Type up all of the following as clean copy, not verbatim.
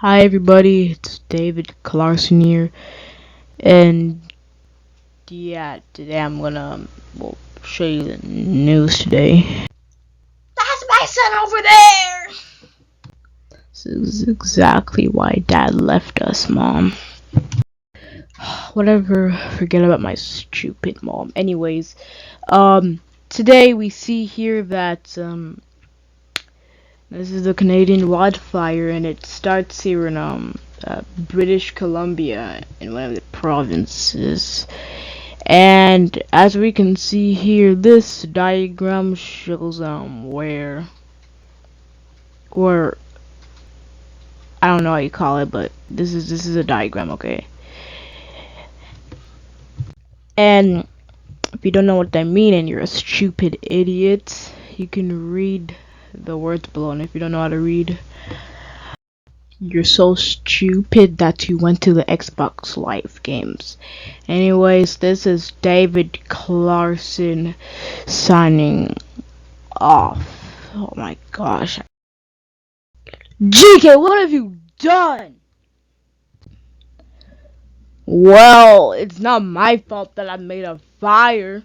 Hi everybody, it's David Clarkson here, and yeah, today I'm gonna show you the news today. That's my son over there! This is exactly why Dad left us, Mom. Whatever, forget about my stupid mom. Anyways, today we see here that, this is the Canadian wildfire, and it starts here in, British Columbia, in one of the provinces. And as we can see here, this diagram shows where I don't know how you call it, but this is a diagram, okay? And if you don't know what I mean and you're a stupid idiot, you can read the words below. And if you don't know how to read, you're so stupid that you went to the Xbox Live games. Anyways, this is David Clarkson signing off. Oh my gosh. GK, what have you done? Well, it's not my fault that I made a fire.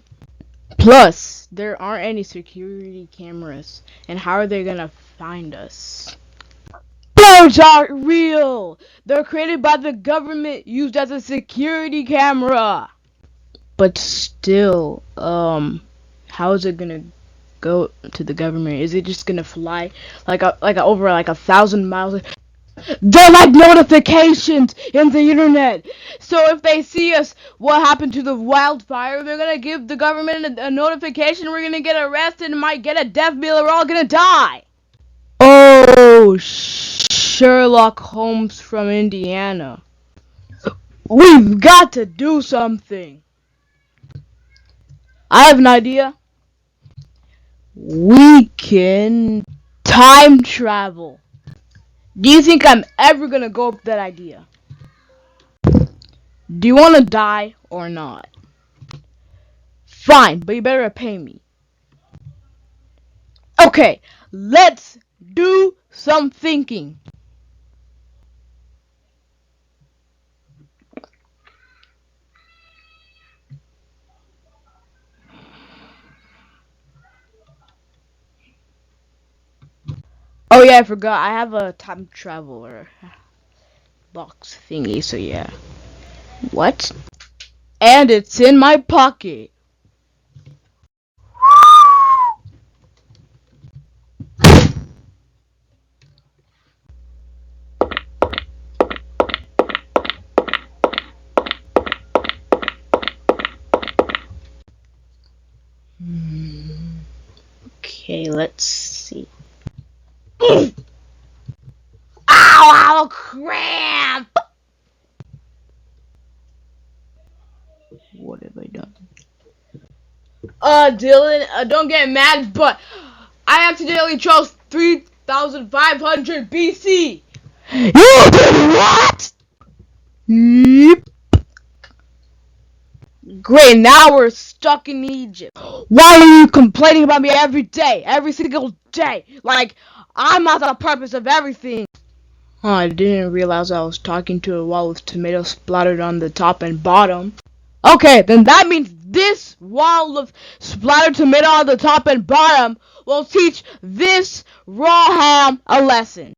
Plus, there aren't any security cameras. And how are they gonna find us? Birds aren't real! They're created by the government, used as a security camera! But still, how is it gonna go to the government? Is it just gonna fly over 1,000 miles? They're like notifications in the internet. So if they see us, what happened to the wildfire, they're gonna give the government a notification. We're gonna get arrested and might get a death bill. We're all gonna die. Oh, Sherlock Holmes from Indiana. We've got to do something. I have an idea. We can time travel. Do you think I'm ever gonna go up that idea? Do you wanna die or not? Fine, but you better pay me. Okay, let's do some thinking. Oh yeah, I forgot. I have a time traveler box thingy, so yeah. What? And it's in my pocket. Okay, let's see. Ow, I have a cramp! What have I done? Dylan, don't get mad, but I accidentally chose 3,500 BC. You did what? Yep. Great, now we're stuck in Egypt. Why are you complaining about me every day? Every single day? Like, I'm not the purpose of everything. Oh, I didn't realize I was talking to a wall with tomatoes splattered on the top and bottom. Okay, then that means this wall of splattered tomato on the top and bottom will teach this raw ham a lesson.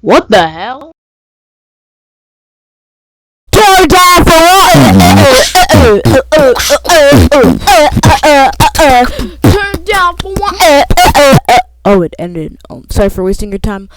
What the hell? Turn down for what? Turn down for what? Oh, it ended. Sorry for wasting your time.